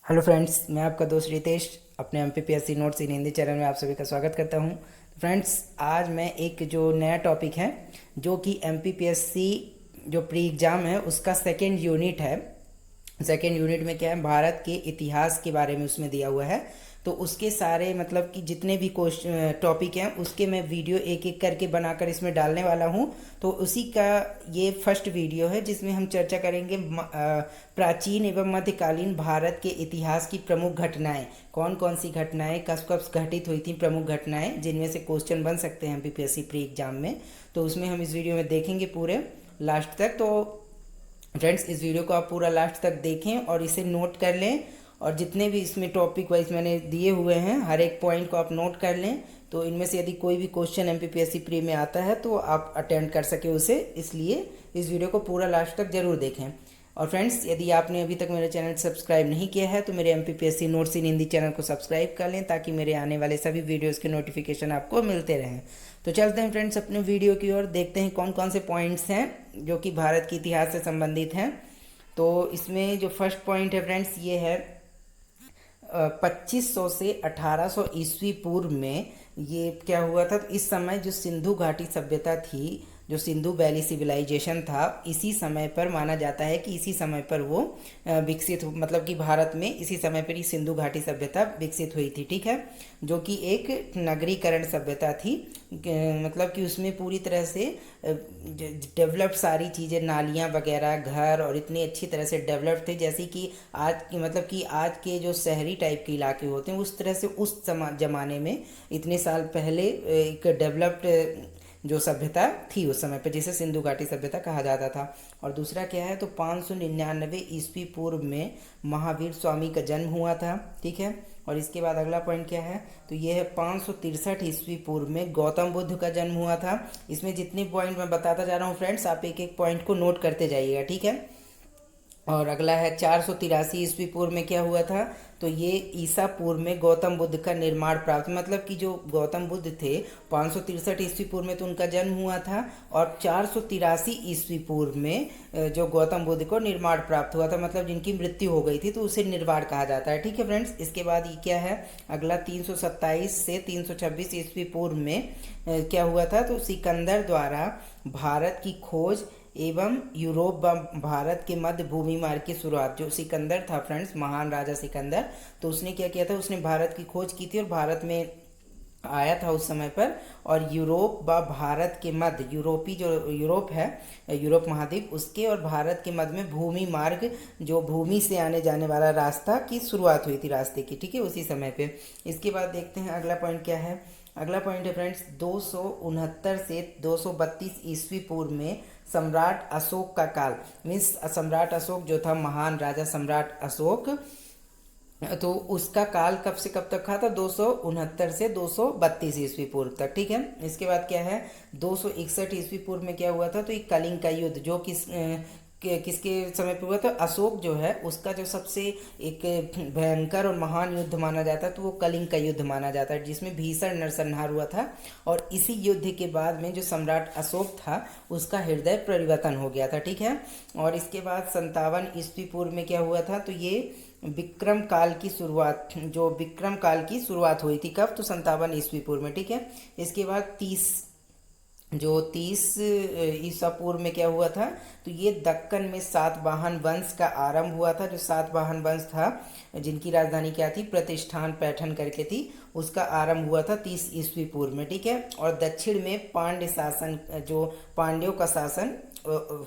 Hello friends, मैं आपका दोस्त रितेश अपने एमपीपीएससी नोट्स इन हिंदी चैनल में आप सभी का स्वागत करता हूं। फ्रेंड्स, आज मैं एक जो नया टॉपिक है जो कि एमपीपीएससी जो प्री एग्ज़ाम है उसका सेकंड यूनिट है। सेकेंड यूनिट में क्या है, भारत के इतिहास के बारे में उसमें दिया हुआ है। तो उसके सारे मतलब कि जितने भी क्वेश्चन टॉपिक हैं उसके मैं वीडियो एक एक करके बनाकर इसमें डालने वाला हूं। तो उसी का ये फर्स्ट वीडियो है जिसमें हम चर्चा करेंगे प्राचीन एवं मध्यकालीन भारत के इतिहास की प्रमुख घटनाएं। कौन कौन सी घटनाएं कब कब घटित हुई थी, प्रमुख घटनाएं जिनमें से क्वेश्चन बन सकते हैं एमपीपीएससी प्री एग्जाम में। तो उसमें हम इस वीडियो में देखेंगे पूरे लास्ट तक। तो फ्रेंड्स, इस वीडियो को आप पूरा लास्ट तक देखें और इसे नोट कर लें, और जितने भी इसमें टॉपिक वाइज मैंने दिए हुए हैं हर एक पॉइंट को आप नोट कर लें। तो इनमें से यदि कोई भी क्वेश्चन एमपीपीएससी प्री में आता है तो आप अटेंड कर सके उसे, इसलिए इस वीडियो को पूरा लास्ट तक जरूर देखें। और फ्रेंड्स, यदि आपने अभी तक मेरे चैनल सब्सक्राइब नहीं किया है तो मेरे एमपीपीएससी नोट्स इन हिंदी चैनल को सब्सक्राइब कर लें ताकि मेरे आने वाले सभी वीडियोज़ के नोटिफिकेशन आपको मिलते रहें। तो चलते हैं फ्रेंड्स अपने वीडियो की ओर, देखते हैं कौन कौन से पॉइंट्स हैं जो कि भारत के इतिहास से संबंधित हैं। तो इसमें जो फर्स्ट पॉइंट है फ्रेंड्स ये है 2500 से 1800 ईस्वी पूर्व में ये क्या हुआ था। तो इस समय जो सिंधु घाटी सभ्यता थी, जो सिंधु वैली सिविलाइजेशन था, इसी समय पर माना जाता है कि इसी समय पर वो विकसित मतलब कि भारत में इसी समय पर ही सिंधु घाटी सभ्यता विकसित हुई थी। ठीक है, जो कि एक नगरीकरण सभ्यता थी, मतलब कि उसमें पूरी तरह से डेवलप्ड सारी चीज़ें, नालियाँ वगैरह, घर और इतनी अच्छी तरह से डेवलप्ड थे जैसे कि आज की मतलब कि आज के जो शहरी टाइप के इलाके होते हैं उस तरह से उस ज़माने में इतने साल पहले एक डेवलप्ड जो सभ्यता थी उस समय पर, जिसे सिंधु घाटी सभ्यता कहा जाता था। और दूसरा क्या है, तो 599 ईस्वी पूर्व में महावीर स्वामी का जन्म हुआ था। ठीक है, और इसके बाद अगला पॉइंट क्या है, तो ये है 563 ईस्वी पूर्व में गौतम बुद्ध का जन्म हुआ था। इसमें जितने पॉइंट मैं बताता जा रहा हूँ फ्रेंड्स, आप एक एक पॉइंट को नोट करते जाइएगा। ठीक है, और अगला है 483 ईस्वी पूर्व में क्या हुआ था, तो ये ईसा पूर्व में गौतम बुद्ध का निर्माण प्राप्त, मतलब कि जो गौतम बुद्ध थे 563 ईस्वी पूर्व में तो उनका जन्म हुआ था, और 483 ईस्वी पूर्व में जो गौतम बुद्ध को निर्माण प्राप्त हुआ था, मतलब जिनकी मृत्यु हो गई थी तो उसे निर्वाण कहा जाता है। ठीक है फ्रेंड्स, इसके बाद ये क्या है, अगला 327 से 326 ईस्वी पूर्व में क्या हुआ था, तो सिकंदर द्वारा भारत की खोज एवं यूरोप व भारत के मध्य भूमि मार्ग की शुरुआत। जो सिकंदर था फ्रेंड्स, महान राजा सिकंदर, तो उसने क्या किया था, उसने भारत की खोज की थी और भारत में आया था उस समय पर, और यूरोप व भारत के मध्य, यूरोपी जो यूरोप है, यूरोप महाद्वीप, उसके और भारत के मध्य में भूमि मार्ग, जो भूमि से आने जाने वाला रास्ता की शुरुआत हुई थी रास्ते की। ठीक है, उसी समय पे। इसके बाद देखते हैं अगला पॉइंट क्या है। अगला पॉइंट है फ्रेंड्स 269 से 232 ईस्वी पूर्व में सम्राट अशोक का काल। मीन्स सम्राट अशोक जो था, महान राजा सम्राट अशोक, तो उसका काल कब से कब तक था, 269 से 232 ईस्वी पूर्व तक। ठीक है, इसके बाद क्या है, 261 ईस्वी पूर्व में क्या हुआ था, तो एक कलिंग का युद्ध, जो किसके समय पे हुआ था, अशोक जो है उसका जो सबसे एक भयंकर और महान युद्ध माना जाता है तो वो कलिंग का युद्ध माना जाता है, जिसमें भीषण नरसंहार हुआ था। और इसी युद्ध के बाद में जो सम्राट अशोक था उसका हृदय परिवर्तन हो गया था। ठीक है, और इसके बाद 57 ईस्वी पूर्व में क्या हुआ था, तो ये विक्रम काल की शुरुआत, जो विक्रम काल की शुरुआत हुई थी कब, तो 57 ईस्वी पूर्व में। ठीक है, इसके बाद 30 ईसा पूर्व में क्या हुआ था, तो ये दक्कन में सातवाहन वंश का आरंभ हुआ था। जो सातवाहन वंश था जिनकी राजधानी क्या थी, प्रतिष्ठान पैठन करके थी, उसका आरंभ हुआ था 30 ईस्वी पूर्व में। ठीक है, और दक्षिण में पांड्य शासन, जो पांड्यों का शासन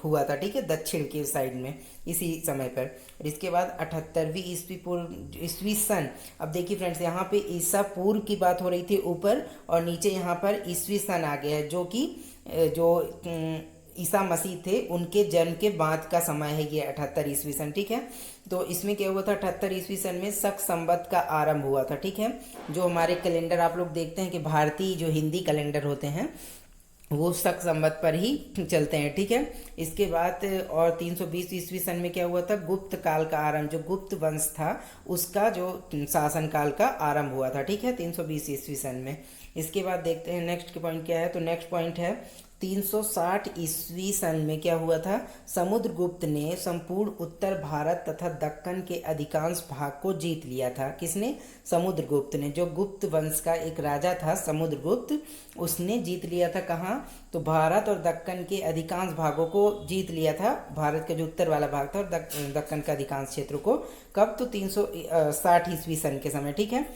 हुआ था। ठीक है, दक्षिण के साइड में इसी समय पर। और इसके बाद 78वीं ईस्वी पूर्व ईस्वी सन। अब देखिए फ्रेंड्स, यहाँ पे ईसा पूर्व की बात हो रही थी ऊपर, और नीचे यहाँ पर ईस्वी सन आ गया है, जो कि जो ईसा मसीह थे उनके जन्म के बाद का समय है ये 78 ईस्वी सन। ठीक है, तो इसमें क्या हुआ था, 78 ईस्वी सन में शक संवत का आरंभ हुआ था। ठीक है, जो हमारे कैलेंडर आप लोग देखते हैं कि भारतीय जो हिंदी कैलेंडर होते हैं वो शक संवत पर ही चलते हैं। ठीक है, इसके बाद और 320 ईस्वी सन में क्या हुआ था, गुप्त काल का आरंभ, जो गुप्त वंश था उसका जो शासन काल का आरंभ हुआ था। ठीक है, 320 ईस्वी सन में। इसके बाद देखते हैं नेक्स्ट पॉइंट क्या है, तो नेक्स्ट पॉइंट है 360 ईस्वी सन में क्या हुआ था, समुद्रगुप्त ने संपूर्ण उत्तर भारत तथा दक्कन के अधिकांश भाग को जीत लिया था। किसने? समुद्रगुप्त ने। जो गुप्त वंश का एक राजा था समुद्रगुप्त, उसने जीत लिया था कहाँ? तो भारत और दक्कन के अधिकांश भागों को जीत लिया था। भारत का जो उत्तर वाला भाग था और दक्कन का अधिकांश क्षेत्र को। कब? तो 360 ईस्वी सन के समय। ठीक है।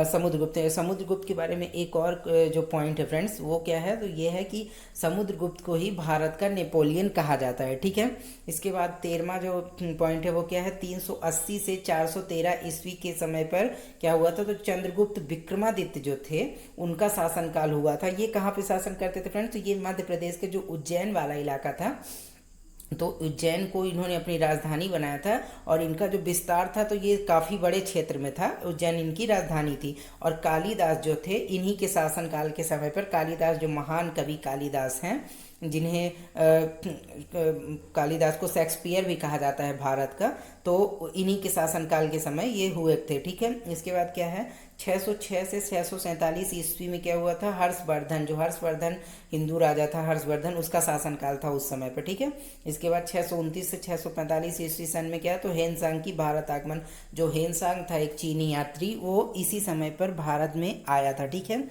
समुद्रगुप्त के बारे में एक और जो पॉइंट है फ्रेंड्स, वो क्या है? तो ये है कि समुद्रगुप्त को ही भारत का नेपोलियन कहा जाता है। ठीक है। इसके बाद 13वां जो पॉइंट है वो क्या है? 380 से 413 ईस्वी के समय पर क्या हुआ था? तो चंद्रगुप्त विक्रमादित्य जो थे उनका शासनकाल हुआ था। ये कहाँ पे शासन करते थे फ्रेंड्स? तो ये मध्य प्रदेश के जो उज्जैन वाला इलाका था, तो उज्जैन को इन्होंने अपनी राजधानी बनाया था। और इनका जो विस्तार था तो ये काफ़ी बड़े क्षेत्र में था। उज्जैन इनकी राजधानी थी। और कालिदास जो थे, इन्हीं के शासनकाल के समय पर कालिदास, जो महान कवि कालिदास हैं, जिन्हें कालिदास को शेक्सपियर भी कहा जाता है भारत का, तो इन्हीं के शासनकाल के समय ये हुए थे। ठीक है। इसके बाद क्या है? 606 से 647 ईस्वी में क्या हुआ था? हर्षवर्धन, जो हर्षवर्धन हिंदू राजा था, हर्षवर्धन, उसका शासनकाल था उस समय पर। ठीक है। इसके बाद 629 से 645 ईस्वी सन में क्या? तो हेनसांग की भारत आगमन। जो हेनसांग था एक चीनी यात्री, वो इसी समय पर भारत में आया था। ठीक है।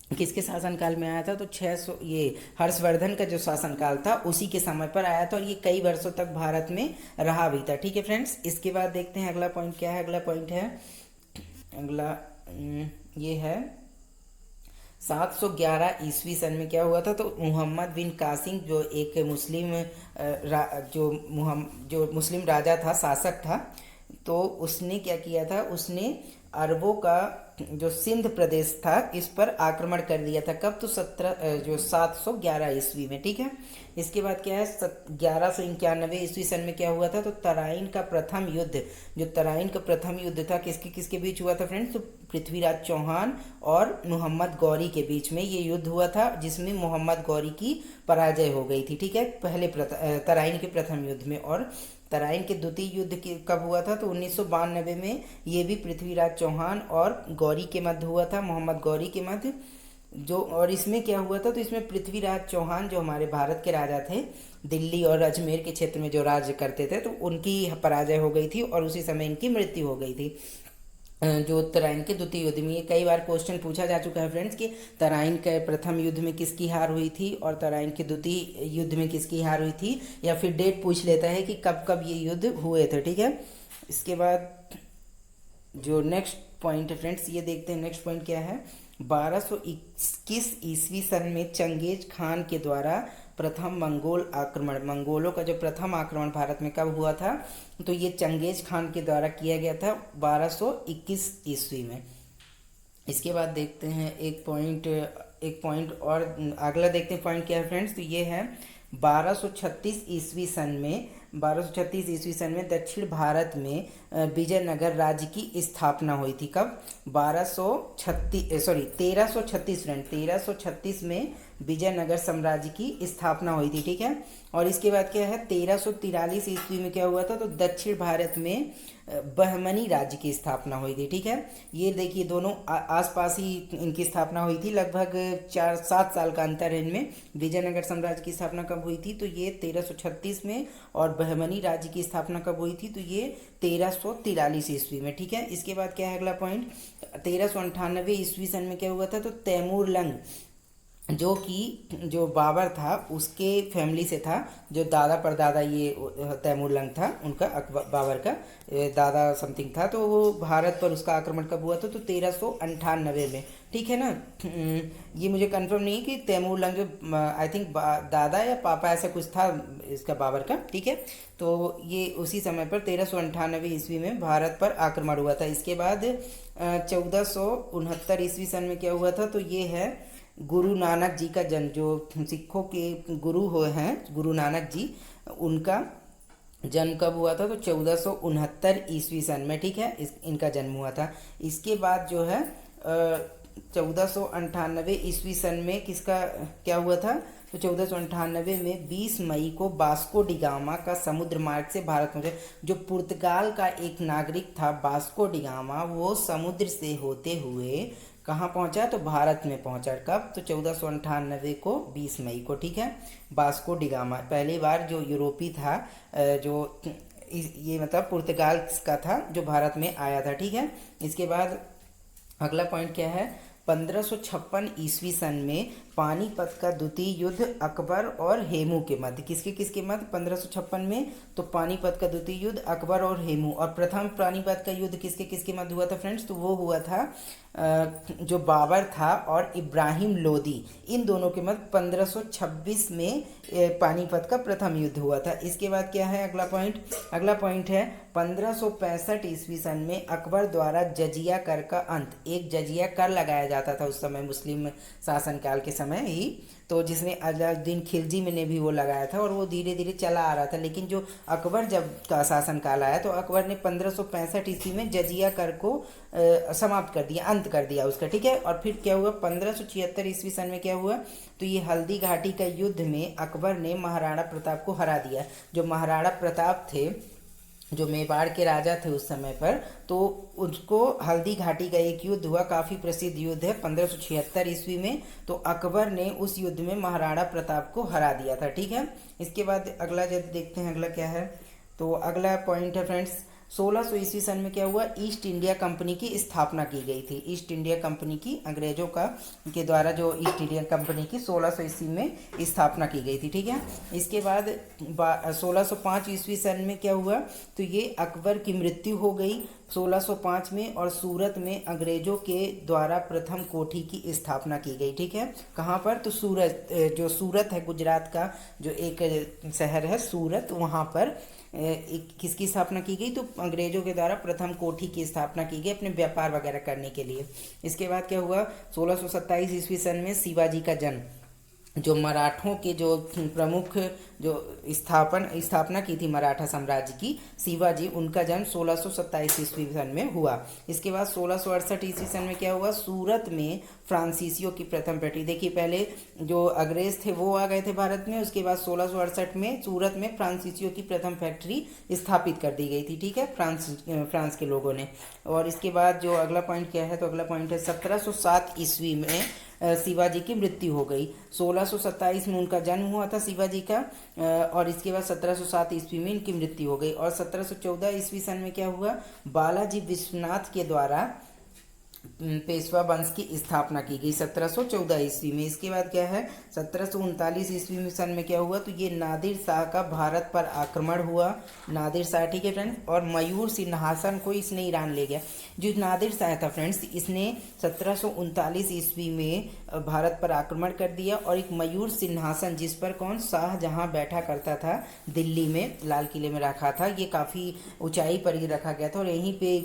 किसके शासनकाल में आया था? तो 600, ये हर्षवर्धन का जो शासनकाल था उसी के समय पर आया था। और ये कई वर्षों तक भारत में रहा भी था। ठीक है फ्रेंड्स। इसके बाद देखते हैं अगला पॉइंट क्या है। अगला पॉइंट है, अगला ये है 711 ईस्वी सन में क्या हुआ था? तो मोहम्मद बिन कासिम, जो एक मुस्लिम जो मुस्लिम राजा था, शासक था, तो उसने क्या किया था? उसने अरबों का जो सिंध प्रदेश था इस पर आक्रमण कर दिया था। कब? तो 711 ईस्वी में। ठीक है। इसके बाद क्या है? 1191 ईस्वी सन में क्या हुआ था? तो तराइन का प्रथम युद्ध, जो तराइन का प्रथम युद्ध था, किसके किसके बीच हुआ था फ्रेंड्स? तो पृथ्वीराज चौहान और मोहम्मद गौरी के बीच में ये युद्ध हुआ था, जिसमें मोहम्मद गौरी की पराजय हो गई थी। ठीक है। पहले तराइन के प्रथम युद्ध में। और तराइन के द्वितीय युद्ध कब हुआ था? तो 1992 में। ये भी पृथ्वीराज चौहान और गौरी के मध्य हुआ था, मोहम्मद गौरी के मध्य। जो और इसमें क्या हुआ था? तो इसमें पृथ्वीराज चौहान, जो हमारे भारत के राजा थे, दिल्ली और अजमेर के क्षेत्र में जो राज्य करते थे, तो उनकी पराजय हो गई थी और उसी समय इनकी मृत्यु हो गई थी। जो तराइन के द्वितीय युद्ध में। ये कई बार क्वेश्चन पूछा जा चुका है फ्रेंड्स कि तराइन के प्रथम युद्ध में किसकी हार हुई थी और तराइन के द्वितीय युद्ध में किसकी हार हुई थी, या फिर डेट पूछ लेता है कि कब कब ये युद्ध हुए थे। ठीक है। इसके बाद जो नेक्स्ट पॉइंट है फ्रेंड्स, ये देखते हैं नेक्स्ट पॉइंट क्या है। 1221 ईस्वी सन में चंगेज खान के द्वारा प्रथम मंगोल आक्रमण, मंगोलों का जो प्रथम आक्रमण भारत में कब हुआ था? तो ये चंगेज खान के द्वारा किया गया था 1221 ईस्वी में। इसके बाद देखते हैं एक पॉइंट और अगला देखते हैं पॉइंट क्या है फ्रेंड्स। तो ये है 1236 ईस्वी सन में। 1236 ईस्वी सन में दक्षिण भारत में विजयनगर राज्य की स्थापना हुई थी। कब? 1336 में विजयनगर साम्राज्य की स्थापना हुई थी। ठीक है। और इसके बाद क्या है? 1343 ईस्वी में क्या हुआ था? तो दक्षिण भारत में बहमनी राज्य की स्थापना हुई थी। ठीक है। ये देखिए दोनों आसपास ही इनकी स्थापना हुई थी। लगभग 4-7 साल का अंतर है इनमें। विजयनगर साम्राज्य की स्थापना कब हुई थी? तो ये 1336 में। और बहमनी राज्य की स्थापना कब हुई थी? तो ये 1343 ईस्वी में। ठीक है। इसके बाद क्या है अगला पॉइंट? 1398 ईस्वी सन में क्या हुआ था? तो तैमूर लंग, जो बाबर था उसके फैमिली से था, जो दादा परदादा ये तैमूर लंग था, उनका बाबर का दादा समथिंग था। तो वो भारत पर उसका आक्रमण कब हुआ था? तो 1398 में। ठीक है ना। ये मुझे कंफर्म नहीं है कि तैमूर लंग जो आई थिंक दादा या पापा ऐसा कुछ था इसका बाबर का। ठीक है। तो ये उसी समय पर 1398 ईस्वी में भारत पर आक्रमण हुआ था। इसके बाद 1469 ईस्वी सन में क्या हुआ था? तो ये है गुरु नानक जी का जन्म, जो सिखों के गुरु हुए हैं गुरु नानक जी, उनका जन्म कब हुआ था? तो 1469 ईस्वी सन में। ठीक है। इनका जन्म हुआ था। इसके बाद जो है 1498 ईस्वी सन में किसका क्या हुआ था? तो 1498 में 20 मई को वास्को डी गामा का समुद्र मार्ग से भारत पहुंचे। जो पुर्तगाल का एक नागरिक था वास्को डी गामा, वो समुद्र से होते हुए कहाँ पहुंचा, तो भारत में पहुंचा। कब, तो 1498 को 20 मई को, ठीक है। वास्को डी गामा पहली बार जो यूरोपी था, जो ये मतलब पुर्तगाल का था, जो भारत में आया था, ठीक है। इसके बाद अगला पॉइंट क्या है, 1556 ईस्वी सन में पानीपत का द्वितीय युद्ध अकबर और हेमू के मध्य, किसके मध्य, 1556 में, तो पानीपत का द्वितीय युद्ध अकबर और हेमू। और प्रथम पानीपत का युद्ध किसके मध्य हुआ था फ्रेंड्स, तो वो हुआ था जो बाबर था और इब्राहिम लोदी, इन दोनों के मध्य 1526 में पानीपत का प्रथम युद्ध हुआ था। इसके बाद क्या है अगला पॉइंट है 1565 ईस्वी सन में अकबर द्वारा जजिया कर का अंत। एक जजिया कर लगाया जाता था उस समय मुस्लिम शासनकाल के समय ही, तो जिसमें अलाउद्दीन खिलजी ने भी वो लगाया था और वो धीरे धीरे चला आ रहा था। लेकिन जो अकबर जब का शासनकाल आया तो अकबर ने 1565 ईस्वी में जजिया कर को समाप्त कर दिया, अंत कर दिया उसका, ठीक है। और फिर क्या हुआ, 1576 ईस्वी सन में क्या हुआ, तो ये हल्दी घाटी का युद्ध में अकबर ने महाराणा प्रताप को हरा दिया। जो महाराणा प्रताप थे, जो मेवाड़ के राजा थे उस समय पर, तो उसको हल्दी घाटी का एक युद्ध हुआ, काफ़ी प्रसिद्ध युद्ध है, 1576 ईस्वी में। तो अकबर ने उस युद्ध में महाराणा प्रताप को हरा दिया था, ठीक है। इसके बाद अगला जब देखते हैं अगला क्या है, तो अगला पॉइंट है फ्रेंड्स 1600 ईस्वी सन में क्या हुआ, ईस्ट इंडिया कंपनी की स्थापना की गई थी। ईस्ट इंडिया कंपनी की, अंग्रेजों के द्वारा जो ईस्ट इंडिया कंपनी की 1600 ईस्वी में स्थापना की गई थी, ठीक है। इसके बाद 1605 ईस्वी सन में क्या हुआ, तो ये अकबर की मृत्यु हो गई 1605 में, और सूरत में अंग्रेजों के द्वारा प्रथम कोठी की स्थापना की गई, ठीक है। कहाँ पर, तो सूरत, जो सूरत है गुजरात का जो एक शहर है सूरत, वहाँ पर किसकी स्थापना की गई, तो अंग्रेजों के द्वारा प्रथम कोठी की स्थापना की गई अपने व्यापार वगैरह करने के लिए। इसके बाद क्या हुआ, 1627 ईस्वी सन में शिवाजी का जन्म। जो मराठों के जो प्रमुख जो स्थापना की थी मराठा साम्राज्य की, शिवाजी, उनका जन्म 1627 ईस्वी सन में हुआ। इसके बाद 1668 ईस्वी सन में क्या हुआ, सूरत में फ्रांसीसियों की प्रथम फैक्ट्री। देखिए पहले जो अंग्रेज थे वो आ गए थे भारत में, उसके बाद 1668 में सूरत में फ्रांसीसियों की प्रथम फैक्ट्री स्थापित कर दी गई थी, ठीक है, फ्रांस के लोगों ने। और इसके बाद जो अगला पॉइंट क्या है, तो अगला पॉइंट है 1707 ईस्वी में शिवाजी की मृत्यु हो गई। 1627 में उनका जन्म हुआ था शिवाजी का, और इसके बाद 1707 ईस्वी में इनकी मृत्यु हो गई। और 1714 ईस्वी सन में क्या हुआ, बालाजी विश्वनाथ के द्वारा पेशवा वंश की स्थापना की गई 1714 ईस्वी में। इसके बाद क्या है, 1739 ईस्वी में सन में क्या हुआ, तो ये नादिर शाह का भारत पर आक्रमण हुआ। नादिर शाह, ठीक है फ्रेंड्स, और मयूर सिंहासन को इसने ईरान ले गया। जो नादिर शाह था फ्रेंड्स, इसने 1739 ईस्वी में भारत पर आक्रमण कर दिया, और एक मयूर सिंहासन जिस पर कौन, शाहजहां बैठा करता था, दिल्ली में लाल किले में रखा था। ये काफ़ी ऊंचाई पर ही रखा गया था, और यहीं पे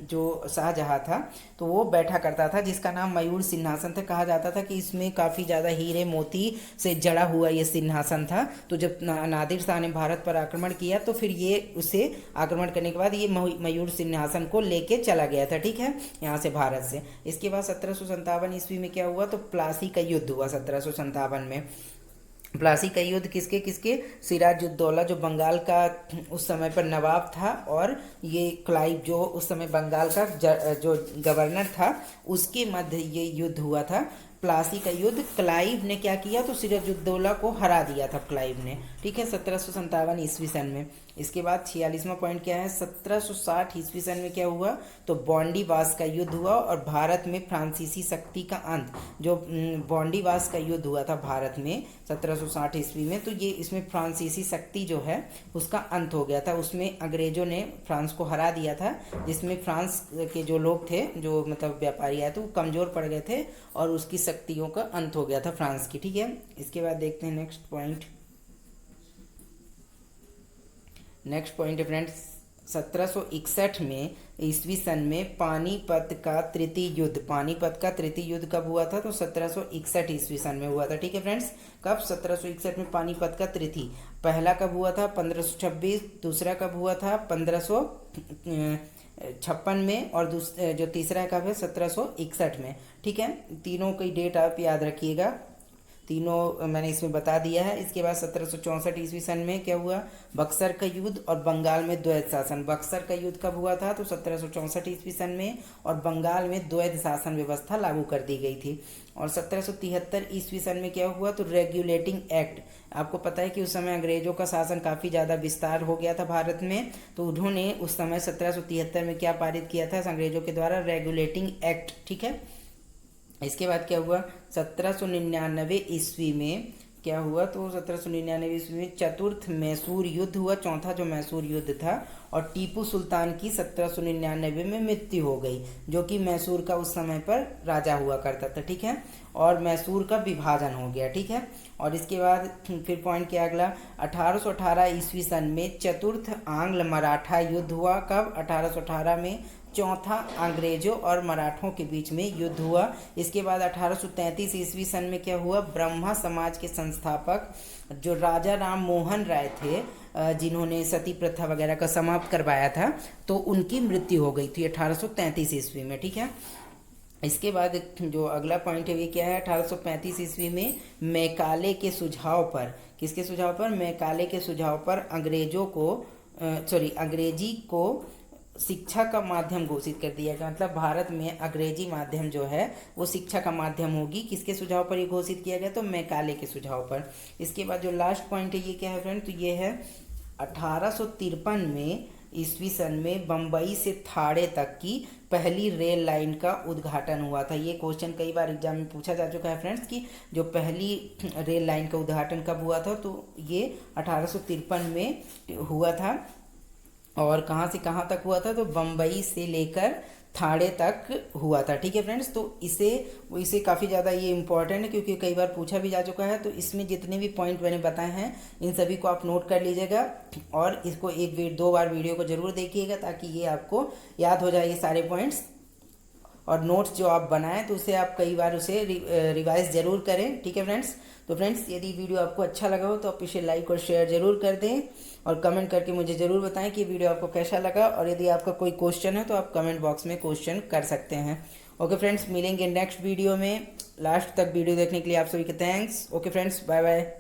जो शाहजहां था तो वो बैठा करता था, जिसका नाम मयूर सिंहासन था। कहा जाता था कि इसमें काफ़ी ज़्यादा हीरे मोती से जड़ा हुआ ये सिंहासन था। तो जब नादिर शाह ने भारत पर आक्रमण किया तो फिर ये उसे आक्रमण करने के बाद ये मयूर सिंहासन को लेके चला गया था, ठीक है, यहाँ से भारत से। इसके बाद 1757 ईस्वी में क्या हुआ, तो प्लासी का युद्ध हुआ 1757 में। प्लासी का युद्ध किसके, सिराजुद्दौला जो बंगाल का उस समय पर नवाब था, और ये क्लाइव जो उस समय बंगाल का जो गवर्नर था, उसके मध्य ये युद्ध हुआ था। प्लासी का युद्ध क्लाइव ने क्या किया, तो सिराजुद्दौला को हरा दिया था क्लाइव ने, ठीक है, 1757 ईस्वी सन में। इसके बाद 46वां पॉइंट क्या है, 1760 ईस्वी सन में क्या हुआ, तो बॉन्डीवास का युद्ध हुआ और भारत में फ्रांसीसी शक्ति का अंत। जो बॉन्डीवास का युद्ध हुआ था भारत में 1760 ईस्वी में, तो ये इसमें फ्रांसीसी शक्ति जो है उसका अंत हो गया था। उसमें अंग्रेजों ने फ्रांस को हरा दिया था, जिसमें फ्रांस के जो लोग थे, जो मतलब व्यापारी आए थे, वो कमज़ोर पड़ गए थे और उसकी शक्तियों का अंत हो गया था फ्रांस की, ठीक है। इसके बाद देखते हैं नेक्स्ट पॉइंट है फ्रेंड्स, 1761 में ईस्वी सन में पानीपत का तृतीय युद्ध कब हुआ था, तो 1761 ईस्वी सन में हुआ था, ठीक है फ्रेंड्स। कब, 1761 में पानीपत का तृतीय, पहला कब हुआ था 1526, दूसरा कब हुआ था 1556 में, और जो तीसरा कब है 1761 में, ठीक है। तीनों की डेट आप याद रखिएगा, तीनों मैंने इसमें बता दिया है। इसके बाद 1764 ईस्वी सन में क्या हुआ, बक्सर का युद्ध और बंगाल में द्वैध शासन। बक्सर का युद्ध कब हुआ था, तो 1764 ईस्वी सन में, और बंगाल में द्वैध शासन व्यवस्था लागू कर दी गई थी। और 1773 ईस्वी सन में क्या हुआ, तो रेगुलेटिंग एक्ट। आपको पता है कि उस समय अंग्रेजों का शासन काफ़ी ज़्यादा विस्तार हो गया था भारत में, तो उन्होंने उस समय 1773 में क्या पारित किया था अंग्रेजों के द्वारा, रेगुलेटिंग एक्ट। ठीक है। इसके बाद क्या हुआ, 1799 ईस्वी में क्या हुआ, तो 1799 ईस्वी में चतुर्थ मैसूर युद्ध हुआ, चौथा जो मैसूर युद्ध था, और टीपू सुल्तान की 1799 में मृत्यु हो गई, जो कि मैसूर का उस समय पर राजा हुआ करता था। ठीक है। और मैसूर का विभाजन हो गया। ठीक है। और इसके बाद फिर पॉइंट क्या अगला, 1818 ईस्वी सन में चतुर्थ आंग्ल मराठा युद्ध हुआ। कब, 1818 में चौथा अंग्रेजों और मराठों के बीच में युद्ध हुआ। इसके बाद 1833 ईस्वी सन में क्या हुआ, ब्रह्मा समाज के संस्थापक जो राजा राम मोहन राय थे, जिन्होंने सती प्रथा वगैरह का समाप्त करवाया था, तो उनकी मृत्यु हो गई थी 1833 ईस्वी में। ठीक है। इसके बाद जो अगला पॉइंट है ये क्या है, 1835 ईस्वी में मैकाले के सुझाव पर, किसके सुझाव पर, मैकाले के सुझाव पर अंग्रेजी को शिक्षा का माध्यम घोषित कर दिया गया। मतलब भारत में अंग्रेजी माध्यम जो है वो शिक्षा का माध्यम होगी। किसके सुझाव पर ये घोषित किया गया, तो मैकाले के सुझाव पर। इसके बाद जो लास्ट पॉइंट है ये क्या है फ्रेंड, तो ये है 1853 में ईस्वी सन में बम्बई से थाड़े तक की पहली रेल लाइन का उद्घाटन हुआ था। ये क्वेश्चन कई बार एग्जाम में पूछा जा चुका है फ्रेंड्स कि जो पहली रेल लाइन का उद्घाटन कब हुआ था, तो ये 1853 में हुआ था। और कहाँ से कहाँ तक हुआ था, तो बम्बई से लेकर थाड़े तक हुआ था। ठीक है फ्रेंड्स। तो इसे काफ़ी ज़्यादा ये इंपॉर्टेंट है, क्योंकि कई बार पूछा भी जा चुका है। तो इसमें जितने भी पॉइंट मैंने बताए हैं इन सभी को आप नोट कर लीजिएगा, और इसको दो बार वीडियो को ज़रूर देखिएगा, ताकि ये आपको याद हो जाए ये सारे पॉइंट्स। और नोट्स जो आप बनाएं तो उसे आप कई बार उसे रिवाइज ज़रूर करें। ठीक है फ्रेंड्स। तो फ्रेंड्स, यदि वीडियो आपको अच्छा लगा हो तो आप इसे लाइक और शेयर ज़रूर कर दें, और कमेंट करके मुझे ज़रूर बताएं कि वीडियो आपको कैसा लगा। और यदि आपका कोई क्वेश्चन है तो आप कमेंट बॉक्स में क्वेश्चन कर सकते हैं। ओके फ्रेंड्स, मिलेंगे नेक्स्ट वीडियो में। लास्ट तक वीडियो देखने के लिए आप सभी के thanks. Okay friends, bye bye.